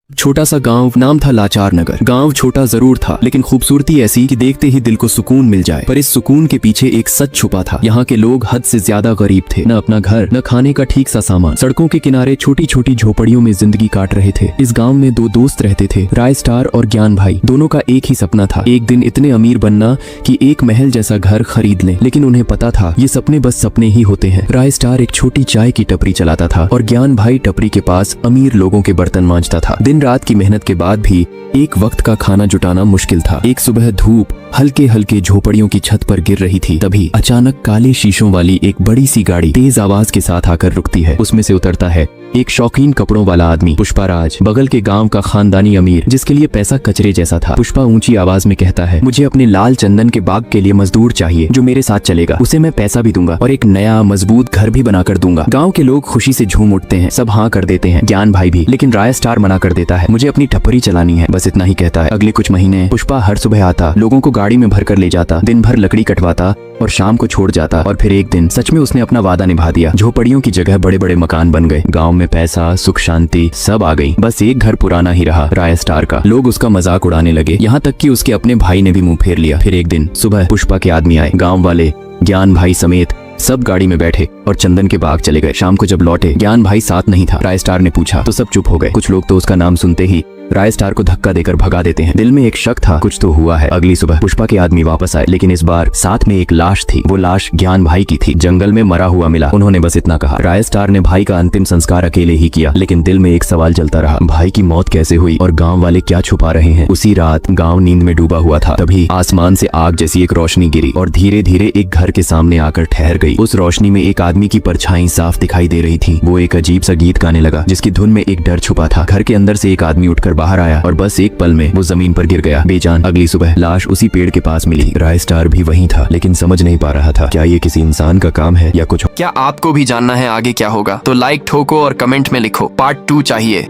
छोटा सा गांव, नाम था लाचार नगर। गांव छोटा जरूर था, लेकिन खूबसूरती ऐसी कि देखते ही दिल को सुकून मिल जाए। पर इस सुकून के पीछे एक सच छुपा था। यहाँ के लोग हद से ज्यादा गरीब थे। न अपना घर, न खाने का ठीक सा सामान। सड़कों के किनारे छोटी छोटी झोपड़ियों में जिंदगी काट रहे थे। इस गाँव में दो दोस्त रहते थे, राय स्टार और ज्ञान भाई। दोनों का एक ही सपना था, एक दिन इतने अमीर बनना कि एक महल जैसा घर खरीद लें। लेकिन उन्हें पता था ये सपने बस सपने ही होते हैं। राय स्टार एक छोटी चाय की टपरी चलाता था और ज्ञान भाई टपरी के पास अमीर लोगों के बर्तन मांजता था। दिन रात की मेहनत के बाद भी एक वक्त का खाना जुटाना मुश्किल था। एक सुबह धूप हल्के हल्के झोपड़ियों की छत पर गिर रही थी। तभी अचानक काले शीशों वाली एक बड़ी सी गाड़ी तेज आवाज के साथ आकर रुकती है। उसमें से उतरता है एक शौकीन कपड़ों वाला आदमी, पुष्पाराज, बगल के गांव का खानदानी अमीर, जिसके लिए पैसा कचरे जैसा था। पुष्पा ऊंची आवाज में कहता है, मुझे अपने लाल चंदन के बाग के लिए मजदूर चाहिए जो मेरे साथ चलेगा। उसे मैं पैसा भी दूंगा और एक नया मजबूत घर भी बनाकर दूंगा। गाँव के लोग खुशी से झूम उठते हैं, सब हाँ कर देते हैं, ज्ञान भाई भी। लेकिन राय स्टार मना कर देता है, मुझे अपनी टपरी चलानी है, बस इतना ही कहता है। अगले कुछ महीने पुष्पा हर सुबह आता, लोगों को गाड़ी में भरकर ले जाता, दिन भर लकड़ी कटवाता और शाम को छोड़ जाता। और फिर एक दिन सच में उसने अपना वादा निभा दिया। झोपड़ियों की जगह बड़े बड़े मकान बन गए। गांव में पैसा, सुख शांति सब आ गई। बस एक घर पुराना ही रहा, राय स्टार का। लोग उसका मजाक उड़ाने लगे, यहाँ तक कि उसके अपने भाई ने भी मुंह फेर लिया। फिर एक दिन सुबह पुष्पा के आदमी आए। गाँव वाले ज्ञान भाई समेत सब गाड़ी में बैठे और चंदन के बाग चले गए। शाम को जब लौटे, ज्ञान भाई साथ नहीं था। राय स्टार ने पूछा तो सब चुप हो गए। कुछ लोग तो उसका नाम सुनते ही राय स्टार को धक्का देकर भगा देते हैं। दिल में एक शक था, कुछ तो हुआ है। अगली सुबह पुष्पा के आदमी वापस आए, लेकिन इस बार साथ में एक लाश थी। वो लाश ज्ञान भाई की थी, जंगल में मरा हुआ मिला। उन्होंने बस इतना कहा। राय स्टार ने भाई का अंतिम संस्कार अकेले ही किया, लेकिन दिल में एक सवाल चलता रहा, भाई की मौत कैसे हुई और गाँव वाले क्या छुपा रहे हैं। उसी रात गाँव नींद में डूबा हुआ था। तभी आसमान से आग जैसी एक रोशनी गिरी और धीरे धीरे एक घर के सामने आकर ठहर गई। उस रोशनी में एक आदमी की परछाई साफ दिखाई दे रही थी। वो एक अजीब सा गीत गाने लगा, जिसकी धुन में एक डर छुपा था। घर के अंदर से एक आदमी उठकर बाहर आया और बस एक पल में वो जमीन पर गिर गया बेजान। अगली सुबह लाश उसी पेड़ के पास मिली। राय स्टार भी वहीं था, लेकिन समझ नहीं पा रहा था क्या ये किसी इंसान का काम है या कुछ। क्या आपको भी जानना है आगे क्या होगा? तो लाइक ठोको और कमेंट में लिखो पार्ट 2 चाहिए।